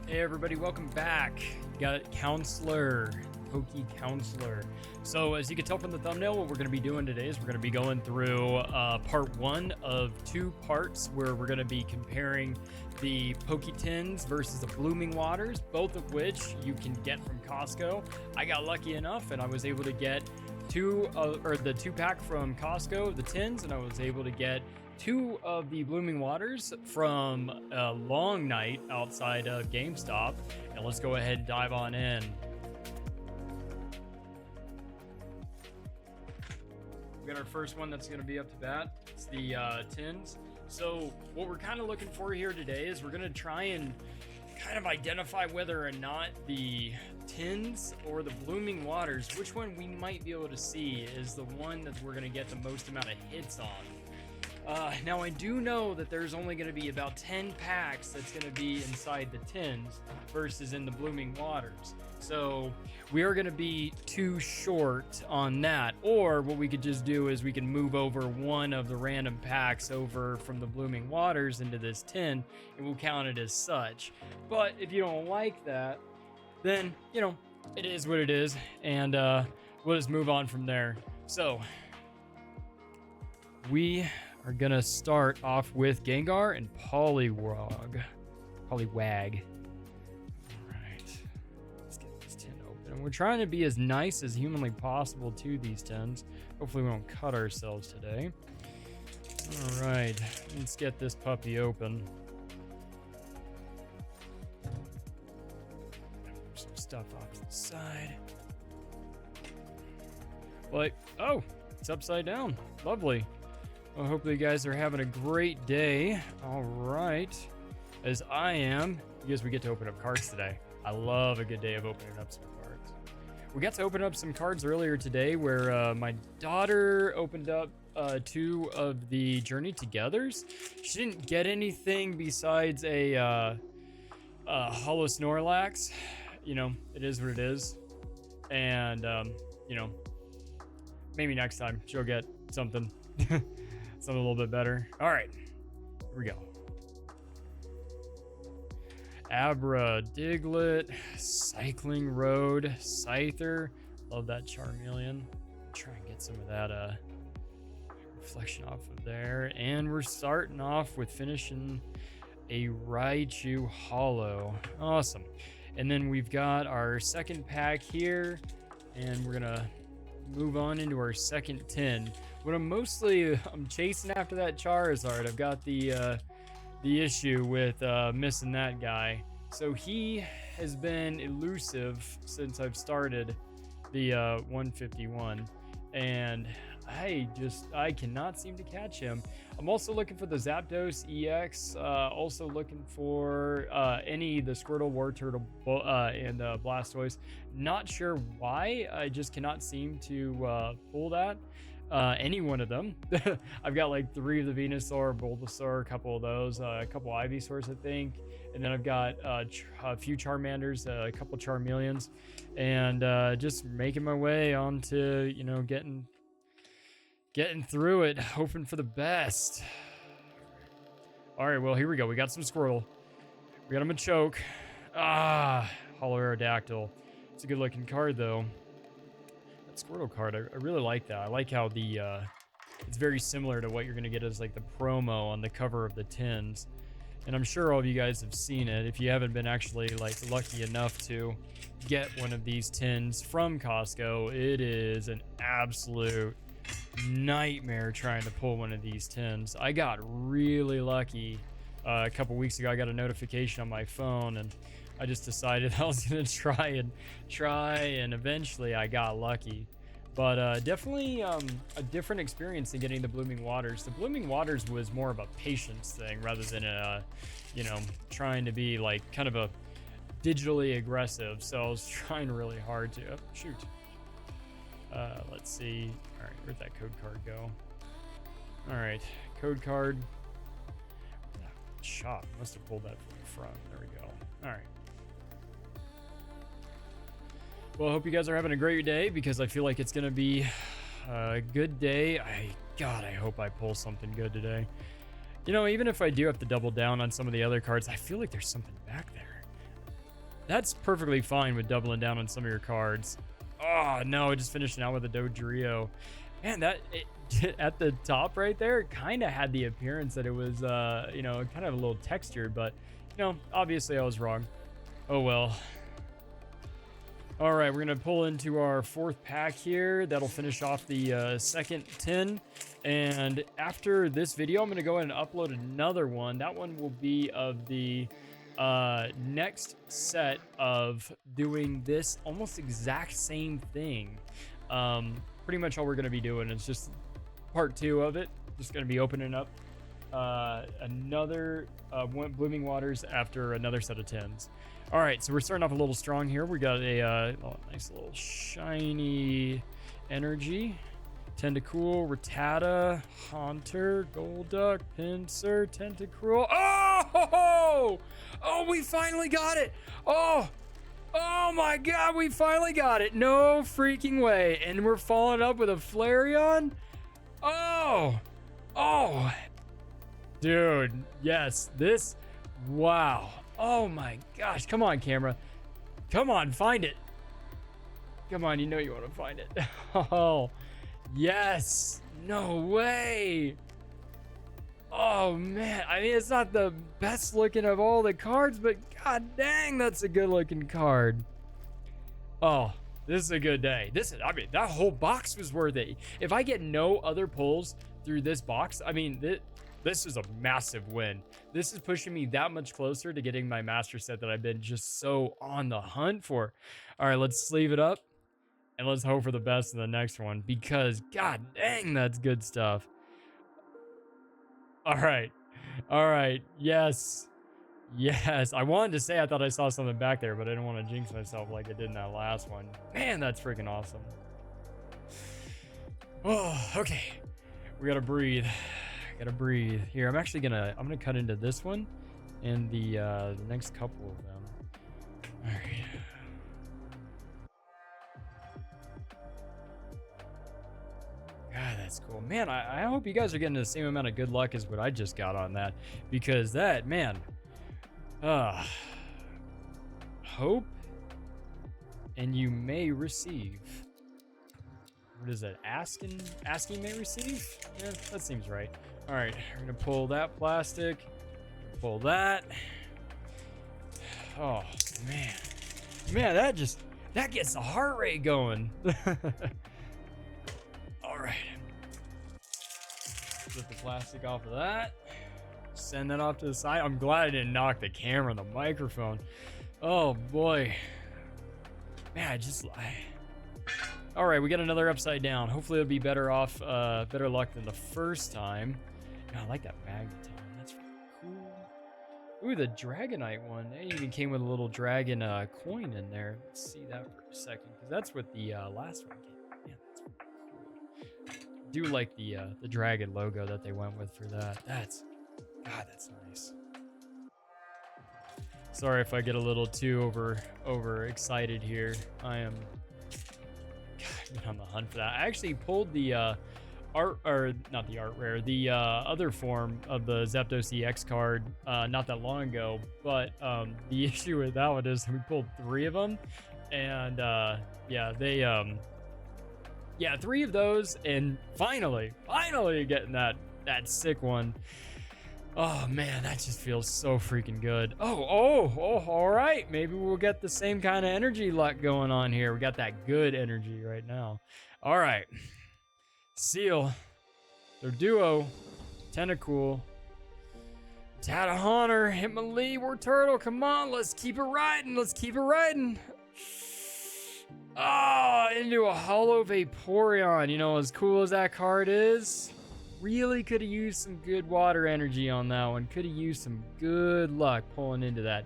Hey everybody, welcome back. You got Counselor, Counselor. So as you can tell from the thumbnail, what we're going to be doing today is we're going to be going through part one of two parts where we're going to be comparing the Tins versus the Blooming Waters, both of which you can get from Costco. I got lucky enough and I was able to get the two pack from Costco, the tins, and I was able to get two of the Blooming Waters from a long night outside of GameStop. And let's go ahead and dive on in. We got our first one that's going to be up to bat. It's the tins. So what we're kind of looking for here today is we're going to try and kind of identify whether or not the tins or the Blooming Waters, which one we might be able to see is the one that we're going to get the most amount of hits on. Now I do know that there's only going to be about 10 packs that's going to be inside the tins versus in the Blooming Waters. So we are going to be too short on that. Or what we could just do is we can move over one of the random packs over from the Blooming Waters into this tin and we'll count it as such. But if you don't like that, then, you know, it is what it is. And we'll just move on from there. So we are gonna start off with Gengar and Poliwag. All right, let's get this tin open. And we're trying to be as nice as humanly possible to these tins. Hopefully we won't cut ourselves today. All right, let's get this puppy open. Some stuff off to the side. Like, oh, it's upside down. Lovely. Well, hopefully you guys are having a great day. All right. As I am, because we get to open up cards today. I love a good day of opening up some cards. We got to open up some cards earlier today where my daughter opened up two of the Journey Togethers. She didn't get anything besides a Hollow Snorlax. You know, it is what it is. And, you know, maybe next time she'll get something. Something a little bit better. All right, here we go. Abra, Diglett, Cycling Road, Scyther. Love that Charmeleon. Try and get some of that reflection off of there. And we're starting off with finishing a Raichu Hollow. Awesome. And then we've got our second pack here. And we're gonna move on into our second tin. What I'm chasing after that Charizard. I've got the issue with missing that guy. So he has been elusive since I've started the 151, and I cannot seem to catch him. I'm also looking for the Zapdos EX. Also looking for the Squirtle, Wartortle, and Blastoise. Not sure why. I just cannot seem to pull that. Any one of them. I've got like 3 of the Venusaur, Bulbasaur, a couple of those, a couple Ivysaurs, I think, and then I've got a few Charmanders, a couple Charmeleons, and just making my way onto, you know, getting through it, hoping for the best. All right, well, here we go. We got some Squirtle. We got him a choke. Hollow Aerodactyl. It's a good looking card though. Squirtle card, I really like that. I like how it's very similar to what you're gonna get as like the promo on the cover of the tins, and I'm sure all of you guys have seen it. If you haven't been actually like lucky enough to get one of these tins from Costco, it is an absolute nightmare trying to pull one of these tins. I got really lucky a couple weeks ago. I got a notification on my phone and I just decided I was gonna try, and eventually I got lucky. But definitely a different experience than getting the Blooming Waters. The Blooming Waters was more of a patience thing rather than you know, trying to be like kind of a digitally aggressive. So I was trying really hard to shoot. Let's see. All right, where'd that code card go? All right, code card. Shop must have pulled that from the front. There we go. All right. Well, I hope you guys are having a great day because I feel like it's going to be a good day. God, I hope I pull something good today. You know, even if I do have to double down on some of the other cards, I feel like there's something back there. that's perfectly fine with doubling down on some of your cards. Oh no, just finishing out with a Dodrio. Man, at the top right there, it kind of had the appearance that it was, you know, kind of a little textured, but, you know, obviously I was wrong. Oh well. All right, we're gonna pull into our 4th pack here. That'll finish off the second tin. And after this video, I'm gonna go ahead and upload another one. That one will be of the next set of doing this almost exact same thing. Pretty much all we're gonna be doing is just part 2 of it. Just gonna be opening up another Blooming Waters after another set of tins. All right, so we're starting off a little strong here. We got a nice little shiny energy. Tentacool, Rattata, Haunter, Golduck, Pinsir, Tentacruel. Oh! Oh, we finally got it! Oh my god, we finally got it! No freaking way. And we're following up with a Flareon? Oh! Dude, yes, this, wow. Oh my gosh, come on, camera. Come on, find it. Come on, you know you want to find it. Oh, yes. No way. Oh man, I mean, it's not the best looking of all the cards, but god dang, that's a good looking card. Oh, this is a good day. I mean, that whole box was worth it. If I get no other pulls through this box, I mean, this is a massive win. This is pushing me that much closer to getting my master set that I've been just so on the hunt for. All right, let's sleeve it up and let's hope for the best in the next one, because god dang, that's good stuff. All right. Yes. I wanted to say I thought I saw something back there, but I didn't want to jinx myself like I did in that last one. Man, that's freaking awesome. Oh, okay. We gotta breathe. Here, I'm gonna cut into this one and the next couple of them. All right. God, that's cool, man. I hope you guys are getting the same amount of good luck as what I just got on that, because that, man, hope and you may receive. What is that? Asking may receive? Yeah, that seems right. All right, we're gonna pull that plastic, pull that. Oh man, that gets the heart rate going. All right, flip the plastic off of that. Send that off to the side. I'm glad I didn't knock the camera and the microphone. Oh boy, man, all right, we got another upside down. Hopefully it'll be better luck than the first time. Man, I like that Magneton. That's cool. Ooh, the Dragonite one. It even came with a little dragon coin in there. Let's see that for a second, because that's what the last one came with. Man, that's really cool. I do like the dragon logo that they went with for that. That's nice. Sorry if I get a little too over excited here. I am on the hunt for that. I actually pulled the the other form of the Zapdos EX card not that long ago, but the issue with that one is we pulled 3 of them, and they 3 of those, and finally getting that sick one. Oh man, that just feels so freaking good. Oh, all right. Maybe we'll get the same kind of energy luck going on here. We got that good energy right now. All right. Seal. Their duo. Tentacool. Haunter. Hitmonlee. Wartortle. Come on, let's keep it riding. Oh, into a Holo Vaporeon. You know, as cool as that card is, really could have used some good water energy on that one. Could have used some good luck pulling into that.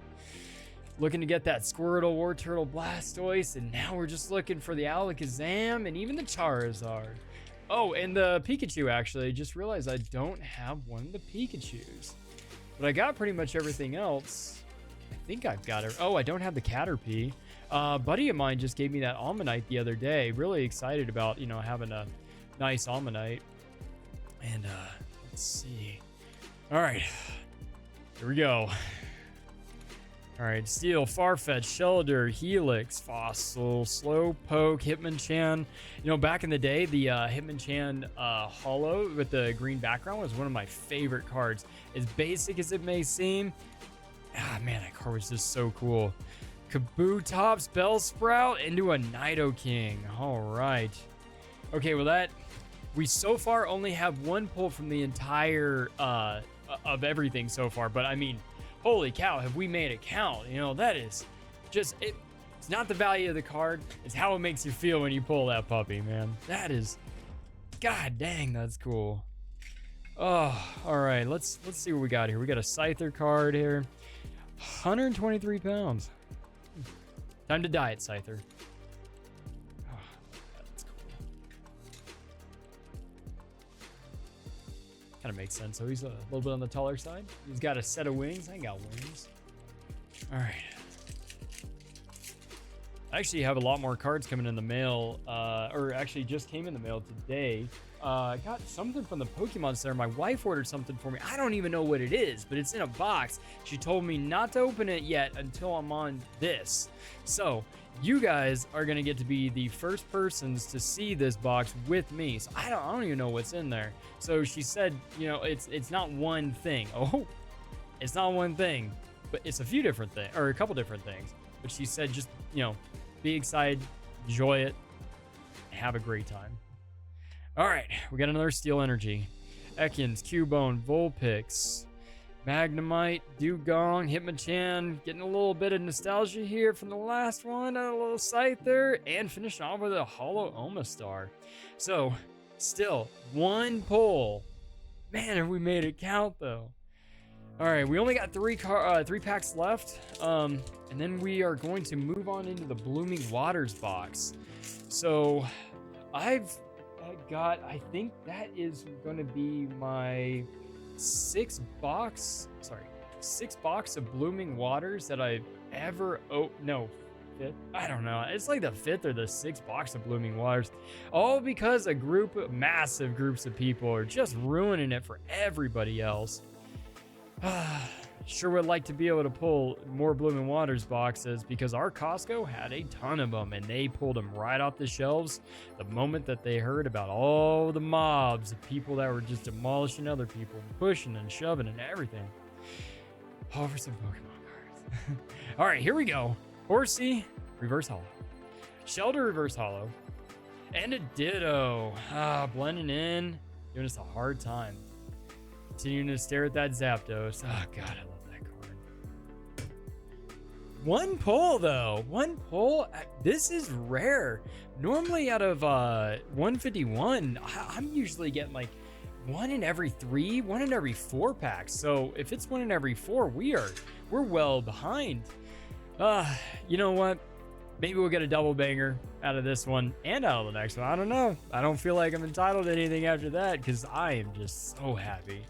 Looking to get that Squirtle, Wartortle, Blastoise, and now we're just looking for the Alakazam and even the Charizard. Oh, and the Pikachu, actually. Just realized I don't have one of the Pikachus. But I got pretty much everything else. I think I've got it. Oh, I don't have the Caterpie. Buddy of mine just gave me that Almanite the other day. Really excited about, you know, having a nice Almanite. And let's see. All right, here we go. All right, Steel, Farfetch, Shelter, Helix, Fossil, Slowpoke, Hitmonchan. You know, back in the day, the Hitmonchan Holo with the green background was one of my favorite cards. As basic as it may seem, man, that card was just so cool. Kabutops, Bellsprout into a Nidoking. All right. Okay, well we so far only have one pull from the entire of everything so far, but I mean, holy cow, have we made it count? You know, that is just it. It's not the value of the card, it's how it makes you feel when you pull that puppy, man. That is, god dang, that's cool. Oh, all right, let's see what we got here. We got a Scyther card here. 123 pounds. Time to diet, Scyther. Oh, that's cool. Kind of makes sense. So he's a little bit on the taller side. He's got a set of wings. I ain't got wings. All right. I actually have a lot more cards coming in the mail, or actually just came in the mail today. I got something from the Pokemon Center. My wife ordered something for me. I don't even know what it is, but it's in a box. She told me not to open it yet until I'm on this. So you guys are gonna get to be the first persons to see this box with me. So I don't even know what's in there. So she said, you know, it's not one thing. Oh, it's not one thing, but it's a few different things, or a couple different things. But she said, just, you know, be excited, enjoy it, have a great time. All right, we got another Steel Energy. Ekans, Cubone, Vulpix, Magnemite, Dugong, Hitmonchan, getting a little bit of nostalgia here from the last one, a little Scyther, and finishing off with a Holo Omastar. So, still, one pull. Man, have we made it count, though. All right, we only got three packs left, and then we are going to move on into the Blooming Waters box. So, I think that is going to be my sixth box of Blooming Waters that I've ever fifth. I don't know. It's like the fifth or the sixth box of Blooming Waters. All because massive groups of people are just ruining it for everybody else. Sure would like to be able to pull more Blooming Waters boxes because our Costco had a ton of them and they pulled them right off the shelves the moment that they heard about all the mobs of people that were just demolishing other people and pushing and shoving and everything. All for some Pokemon cards. All right, here we go. Horsey, Reverse Holo. Shelter, Reverse Holo. And a Ditto. Blending in, giving us a hard time. Continuing to stare at that Zapdos. Oh, God, I love that card. One pull, though. One pull. This is rare. Normally, out of 151, I'm usually getting like one in every 3, one in every 4 packs. So if it's one in every 4, we're well behind. You know what? Maybe we'll get a double banger out of this one and out of the next one. I don't know. I don't feel like I'm entitled to anything after that because I am just so happy.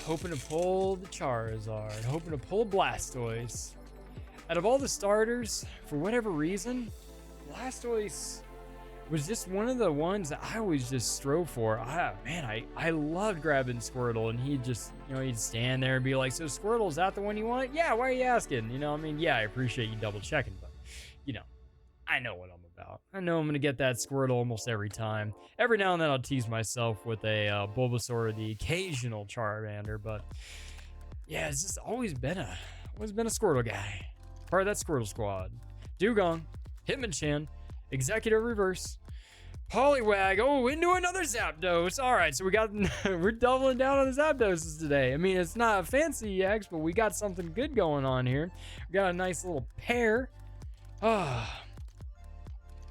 Hoping to pull the Charizard. Hoping to pull Blastoise. Out of all the starters, for whatever reason, Blastoise was just one of the ones that I always just strove for. I loved grabbing Squirtle, and he'd just, you know, he'd stand there and be like, so Squirtle, is that the one you want? Yeah, why are you asking? You know, I mean, yeah, I appreciate you double checking, but, you know, I know what I'm about. I know I'm going to get that Squirtle almost every time. Every now and then I'll tease myself with a Bulbasaur or the occasional Charmander, but yeah, it's just always been a Squirtle guy. Part of that Squirtle squad. Dugong, Hitmonchan, Executive Reverse, Poliwag, into another Zapdos. All right, so we're doubling down on the Zapdoses today. I mean, it's not a fancy EX, but we got something good going on here. We got a nice little pair.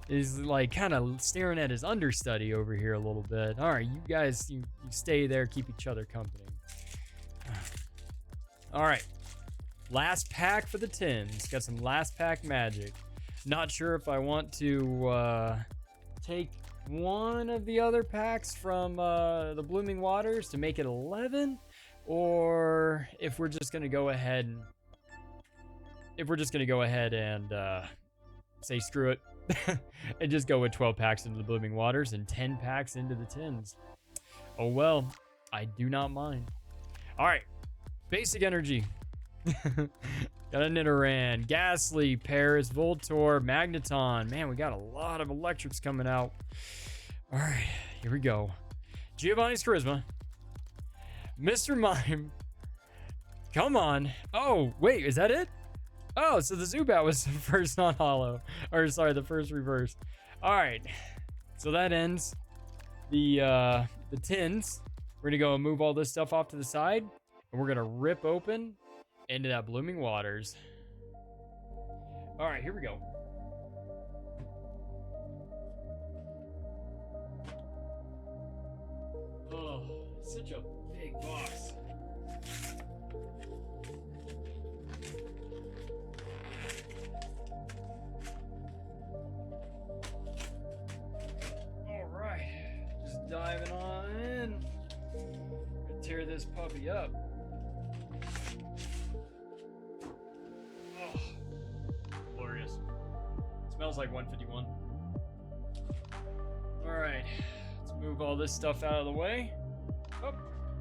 Is like kind of staring at his understudy over here a little bit. All right, you guys, you stay there, keep each other company. All right, last pack for the tins. Got some last pack magic. Not sure if I want to take one of the other packs from the Blooming Waters to make it 11, or if we're just gonna go ahead and say screw it and just go with 12 packs into the Blooming Waters and 10 packs into the tins. Oh well, I do not mind. All right, basic energy. Got a Nidoran, Ghastly, Paris, Voltorb, Magneton. Man, we got a lot of electrics coming out. All right, here we go. Giovanni's Charisma. Mr. Mime. Come on. Oh, wait, is that it? Oh, so the Zubat was the first non-holo. Or, sorry, the first reverse. All right. So that ends the tins. We're going to go and move all this stuff off to the side. And we're going to rip open into that Blooming Waters. All right, here we go. Oh, such a big box. All right, just diving on in. Gonna tear this puppy up. Oh, glorious. Smells like 151. All right. Move all this stuff out of the way. Oh,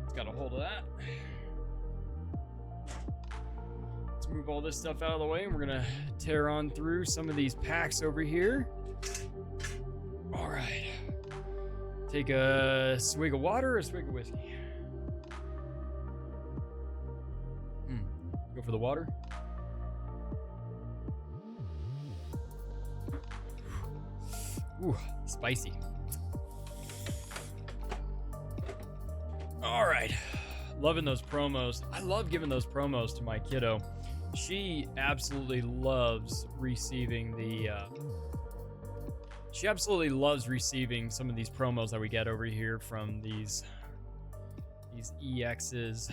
it's got a hold of that. Let's move all this stuff out of the way, and we're gonna tear on through some of these packs over here. All right. Take a swig of water or a swig of whiskey? Go for the water. Ooh, spicy. All right, loving those promos. I love giving those promos to my kiddo. She absolutely loves receiving some of these promos that we get over here from these EXs.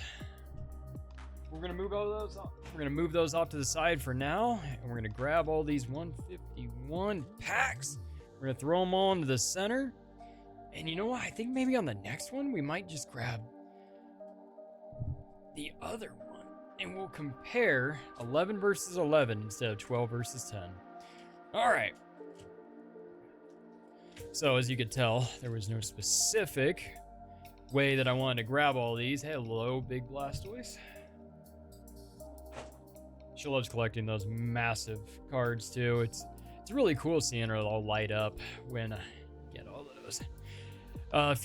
We're gonna move all those off. We're gonna move those off to the side for now, and we're gonna grab all these 151 packs. We're gonna throw them all into the center. And you know what? I think maybe on the next one, we might just grab the other one. And we'll compare 11 versus 11 instead of 12 versus 10. All right. So as you could tell, there was no specific way that I wanted to grab all these. Hello, Big Blastoise. She loves collecting those massive cards too. It's really cool seeing her all light up when I get all those. A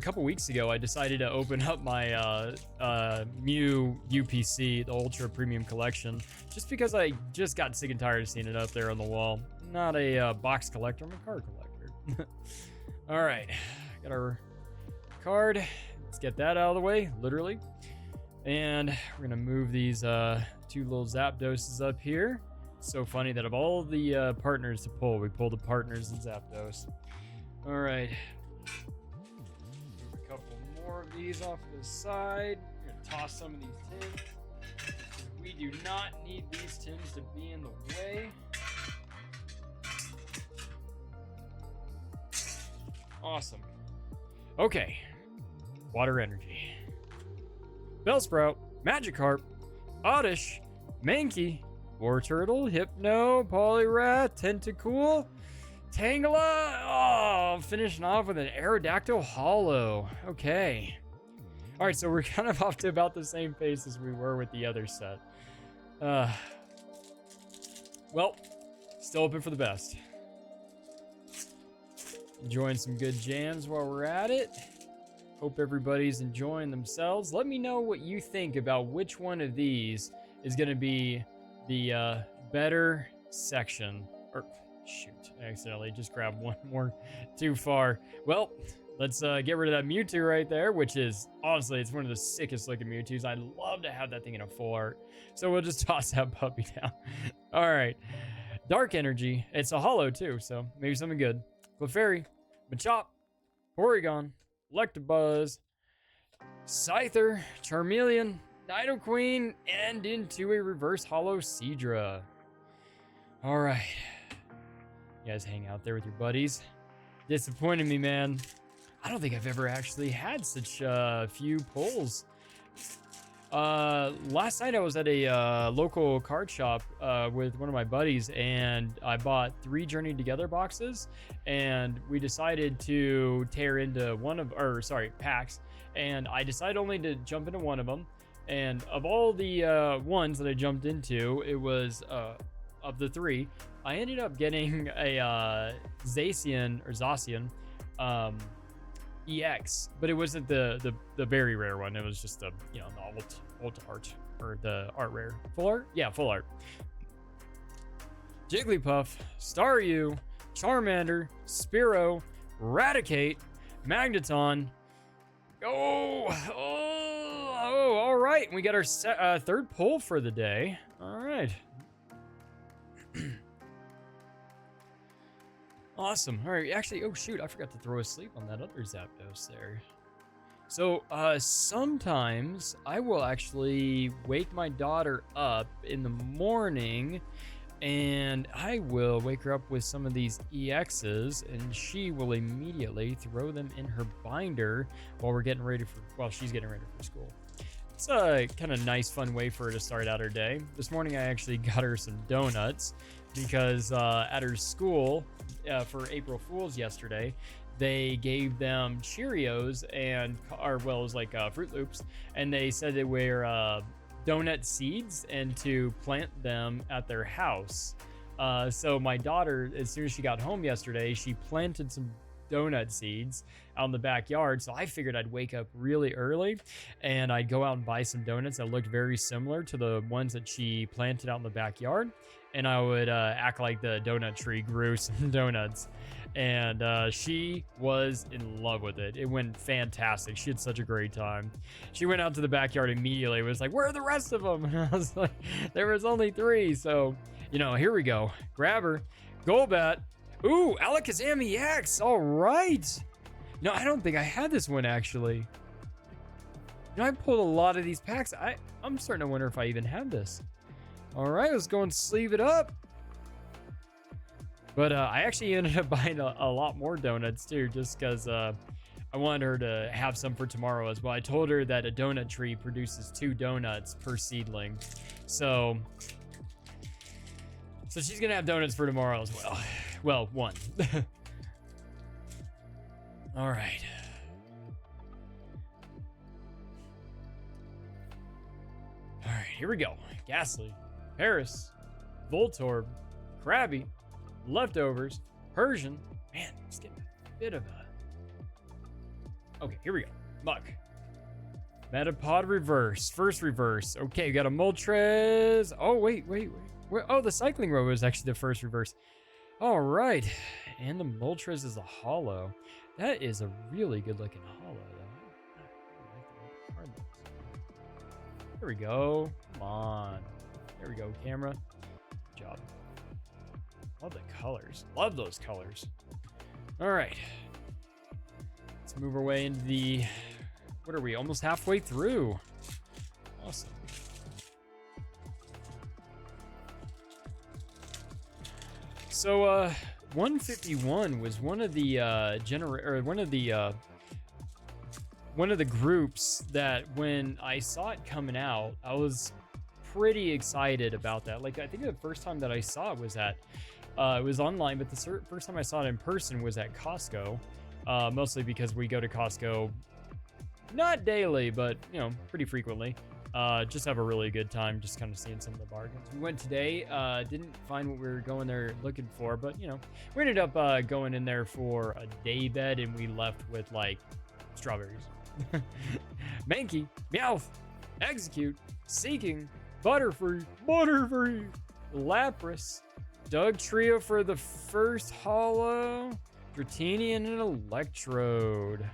couple weeks ago, I decided to open up my Mew UPC, the Ultra Premium Collection, just because I just got sick and tired of seeing it up there on the wall. I'm not a box collector, I'm a card collector. All right, got our card. Let's get that out of the way, literally. And we're gonna move these two little Zapdoses up here. It's so funny that of all the partners to pull, we pulled the partners and Zapdos. All right. Move a couple more of these off to the side. We're gonna toss some of these tins. We do not need these tins to be in the way. Awesome. Okay. Water Energy. Bellsprout, Magikarp, Oddish, Mankey, Wartortle, Hypno, Poliwrath, Tentacool, Tangela. Oh, finishing off with an Aerodactyl Holo. Okay. All right, so we're kind of off to about the same pace as we were with the other set. Well, still hoping for the best. Enjoying some good jams while we're at it. Hope everybody's enjoying themselves. Let me know what you think about which one of these is going to be the better section. Or, shoot, I accidentally just grabbed one more too far. Well, let's get rid of that Mewtwo right there, which is, honestly, it's one of the sickest looking Mewtwo's. I'd love to have that thing in a full art. So we'll just toss that puppy down. All right. Dark Energy. It's a holo too, so maybe something good. Clefairy, Machop, Porygon, Electabuzz, Scyther, Charmeleon, Nidoqueen, and into a reverse holo Seadra. All right. You guys hang out there with your buddies. Disappointed me, man. I don't think I've ever actually had such few pulls. Last night I was at a local card shop with one of my buddies, and I bought 3 Journey Together boxes, and we decided to tear into packs, and I decided only to jump into one of them, And of all the ones that I jumped into, it was of the three, I ended up getting a Zacian EX, but it wasn't the very rare one. It was just the the alt art, or the art rare. Full art? Yeah, full art. Jigglypuff, Staryu, Charmander, Spearow, Raticate, Magneton. All right. We got our third pull for the day. All right. Awesome. All right. Actually, oh shoot, I forgot to throw a sleep on that other Zapdos there. So sometimes I will actually wake my daughter up in the morning, and I will wake her up with some of these EXs, and she will immediately throw them in her binder while she's getting ready for school. It's a kind of nice, fun way for her to start out her day. This morning, I actually got her some donuts because at her school for April Fool's yesterday, they gave them Cheerios it was like Fruit Loops, and they said they were donut seeds and to plant them at their house. So my daughter, as soon as she got home yesterday, she planted some donut seeds out in the backyard. So I figured I'd wake up really early and I'd go out and buy some donuts that looked very similar to the ones that she planted out in the backyard. And I would act like the donut tree grew some donuts. And she was in love with it. It went fantastic. She had such a great time. She went out to the backyard immediately. It was like, where are the rest of them? And I was like, there was only 3. So, here we go. Grab her. Golbat. Ooh, Alakazam EX. All right. No, I don't think I had this one, actually. I pulled a lot of these packs. I'm starting to wonder if I even had this. All right, let's go and sleeve it up. But I actually ended up buying a lot more donuts too, just because I wanted her to have some for tomorrow as well. I told her that a donut tree produces 2 donuts per seedling. So she's going to have donuts for tomorrow as well. Well, 1. All right. All right, here we go. Ghastly, Paris, Voltorb, Krabby, Leftovers, Persian. Man, it's getting a bit of a... Okay, here we go. Muck. Metapod reverse. First reverse. Okay, we got a Moltres. Oh, wait. Oh, the Cycling Row was actually the first reverse. All right. And the Moltres is a holo. That is a really good looking holo, though. There we go. Come on. There we go, camera. Good job. Love the colors. Love those colors. All right. Let's move our way into the... What are we? Almost halfway through. Awesome. So, 151 was one of the one of the groups that when I saw it coming out, I was pretty excited about that. Like, I think the first time that I saw it was at it was online, but the first time I saw it in person was at Costco, mostly because we go to Costco not daily, but pretty frequently. Just have a really good time just kind of seeing some of the bargains. We went today, didn't find what we were going there looking for, but we ended up going in there for a day bed, and we left with like strawberries. Mankey, Meowth, Execute, Seeking, Butterfree, Lapras, Doug Trio for the first holo, Dratini, and an Electrode.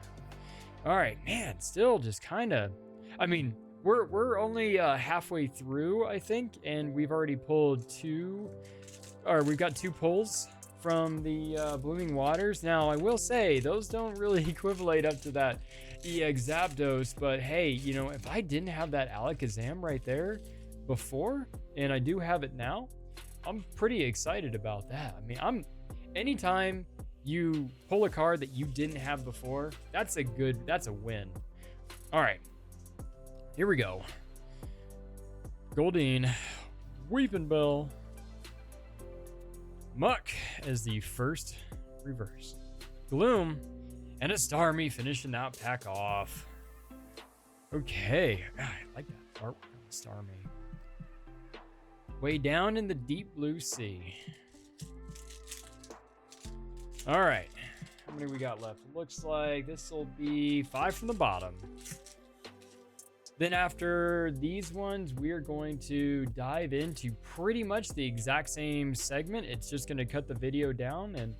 All right, man, still just kind of, I mean, we're only halfway through, I think, and we've already pulled we've got 2 pulls from the Blooming Waters. Now, I will say, those don't really equivalent up to that EX Zapdos, but hey, if I didn't have that Alakazam right there before, and I do have it now, I'm pretty excited about that. I mean, anytime you pull a card that you didn't have before, that's a win. All right, here we go. Goldeen, Weepinbell, Muck as the first reverse. Gloom and a Starmie finishing that pack off. Okay. I like that art. Star me. Way down in the deep blue sea. All right. How many we got left? It looks like this will be 5 from the bottom. Then after these ones, we're going to dive into pretty much the exact same segment. It's just going to cut the video down and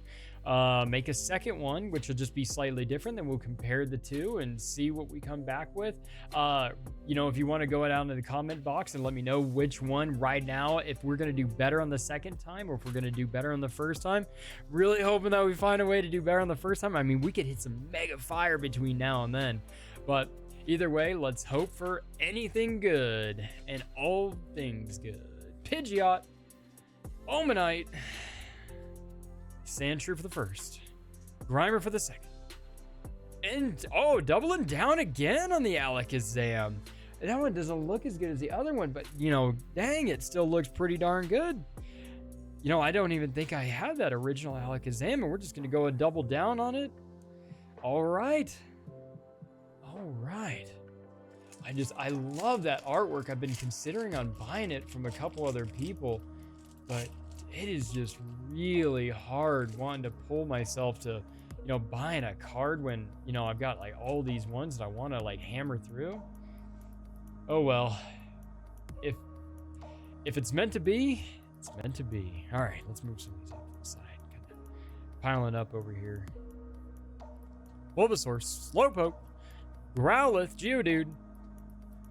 make a second one, which will just be slightly different. Then we'll compare the two and see what we come back with. You know, if you want to go down to the comment box and let me know which one right now, if we're going to do better on the second time or if we're going to do better on the first time. Really hoping that we find a way to do better on the first time. I mean, we could hit some mega fire between now and then, but either way, let's hope for anything good and all things good. Pidgeot, Omanite, Sandshrew for the first, Grimer for the second, and doubling down again on the Alakazam. That one doesn't look as good as the other one, but you know, dang, it still looks pretty darn good. You know, I don't even think I have that original Alakazam, and we're just gonna go and double down on it. All right. I love that artwork. I've been considering on buying it from a couple other people, but it is just really hard wanting to pull myself to, you know, buying a card when, you know, I've got like all these ones that I want to like hammer through. Oh well, if it's meant to be, it's meant to be. All right, let's move some of these off to the side. Kind of piling up over here. Bulbasaur, Slowpoke, Growlithe, Geodude,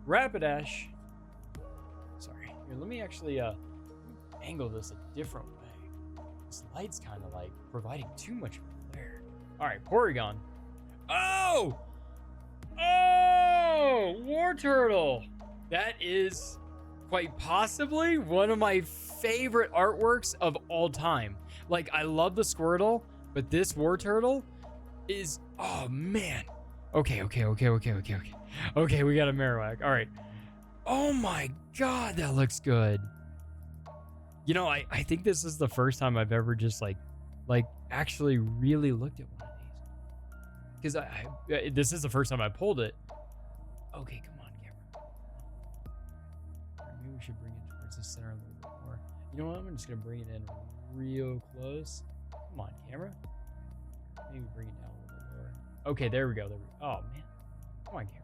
Rapidash. Sorry, here, let me actually angle this a different way. This light's kind of like providing too much glare. All right, Porygon. Oh, War Turtle. That is quite possibly one of my favorite artworks of all time. Like, I love the Squirtle, but this War Turtle is, oh man. Okay, we got a Marowak. All right. Oh my God, that looks good. You know, I think this is the first time I've ever just like actually really looked at one of these. Because this is the first time I pulled it. Okay, come on, camera. Maybe we should bring it towards the center a little bit more. You know what? I'm just gonna bring it in real close. Come on, camera. Maybe bring it down a little bit lower. Okay, there we go. Oh man, come on, camera.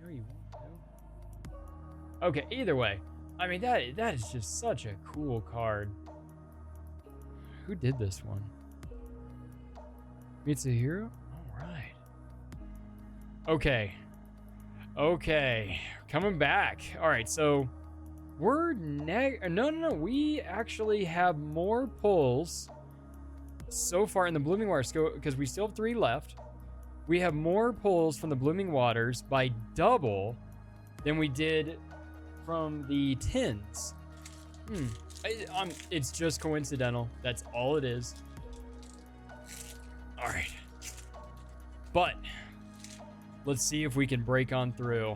No, you won't. No. Okay, either way, I mean that is just such a cool card. Who did this one? Mitsuhiro? All right. Okay, coming back. All right, so we're no. We actually have more pulls so far in the Blooming Waters because we still have 3 left. We have more pulls from the Blooming Waters by double than we did from the tins. It's just coincidental. That's all it is. All right. But let's see if we can break on through.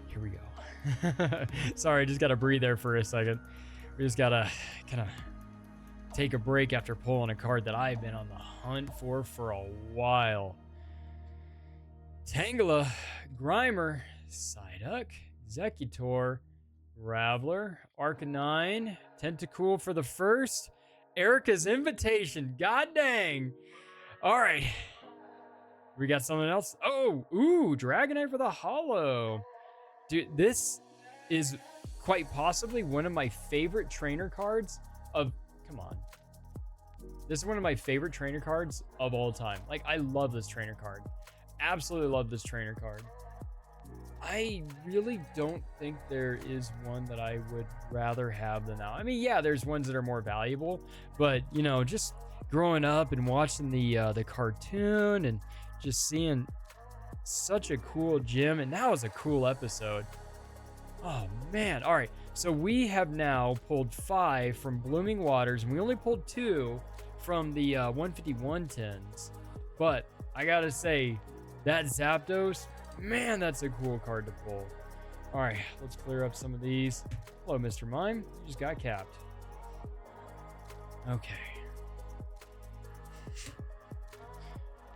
Here we go. Sorry, I just got to breathe there for a second. We just got to kind of take a break after pulling a card that I've been on the hunt for a while. Tangela, Grimer, Psyduck, Executor, Graveler, Arcanine, Tentacool for the first, Erica's Invitation. God dang. All right. We got something else. Dragonite for the holo. Dude, this is quite possibly one of my favorite trainer cards of, come on. This is one of my favorite trainer cards of all time. Like, I love this trainer card. Absolutely love this trainer card. I really don't think there is one that I would rather have than now. I mean, yeah, there's ones that are more valuable, but you know, just growing up and watching the cartoon and just seeing such a cool gym, and that was a cool episode. Oh man. All right, so we have now pulled 5 from Blooming Waters, and we only pulled 2 from the 151 tins. But I gotta say, that Zapdos, man, that's a cool card to pull. All right, let's clear up some of these. Hello, Mr. Mime. You just got capped. Okay.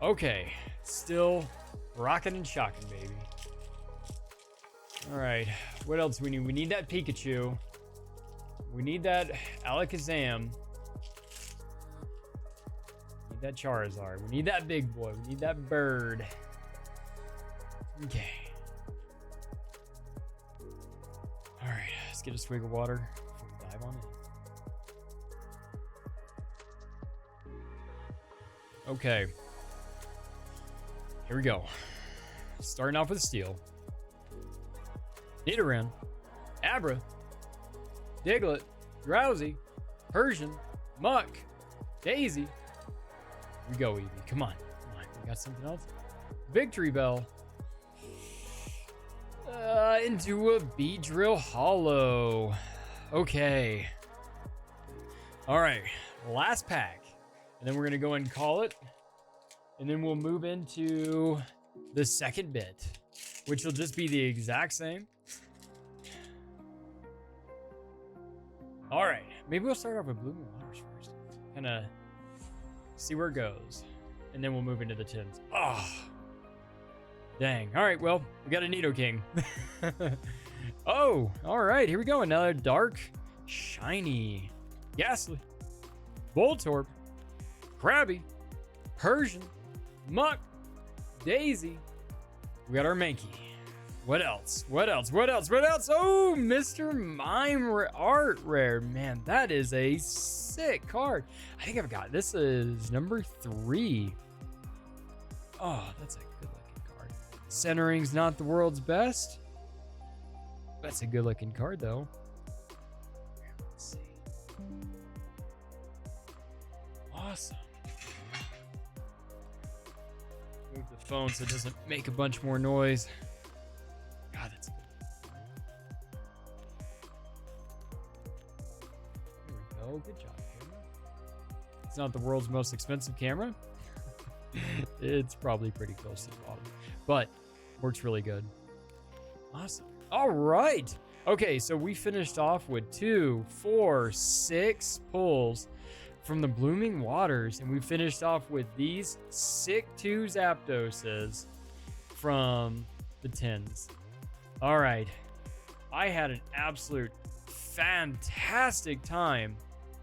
Okay, still rocking and shocking, baby. All right, what else we need? We need that Pikachu. We need that Alakazam. We need that Charizard. We need that big boy. We need that bird. Okay. All right, let's get a swig of water before we dive on in. Okay. Here we go. Starting off with steel. Nidoran, Abra, Diglett, Drowsy, Persian, Muck, Daisy. Here we go, Eevee. Come on. Come on. We got something else? Victory Bell. Into a Beedrill Hollow. Okay. All right. Last pack. And then we're going to go and call it. And then we'll move into the second bit, which will just be the exact same. All right. Maybe we'll start off with Blooming Waters first. Kind of see where it goes. And then we'll move into the tins. Oh. Dang. All right, well, we got a Nidoking. Oh, all right, here we go. Another dark, shiny, Ghastly, Voltorb, Krabby, Persian, Muck, Daisy. We got our Mankey. What else? What else? What else? What else? Oh, Mr. Mime Art Rare. Man, that is a sick card. I think I've got, this is number 3. Oh, that's a good looking card. Centering's not the world's best. That's a good looking card though. Let's see. Awesome. Move the phone so it doesn't make a bunch more noise. God, that's good. Here we go. Good job, camera. It's not the world's most expensive camera. It's probably pretty close to the bottom, but works really good. Awesome. All right. Okay, so we finished off with 2, 4, 6 pulls from the Blooming Waters, and we finished off with these sick 2 Zapdoses from the tins. All right. I had an absolute fantastic time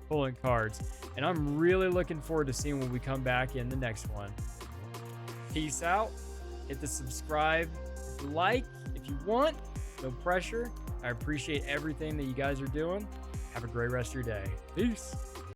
pulling cards, and I'm really looking forward to seeing when we come back in the next one. Peace out. Hit the subscribe, like if you want. No pressure. I appreciate everything that you guys are doing. Have a great rest of your day. Peace.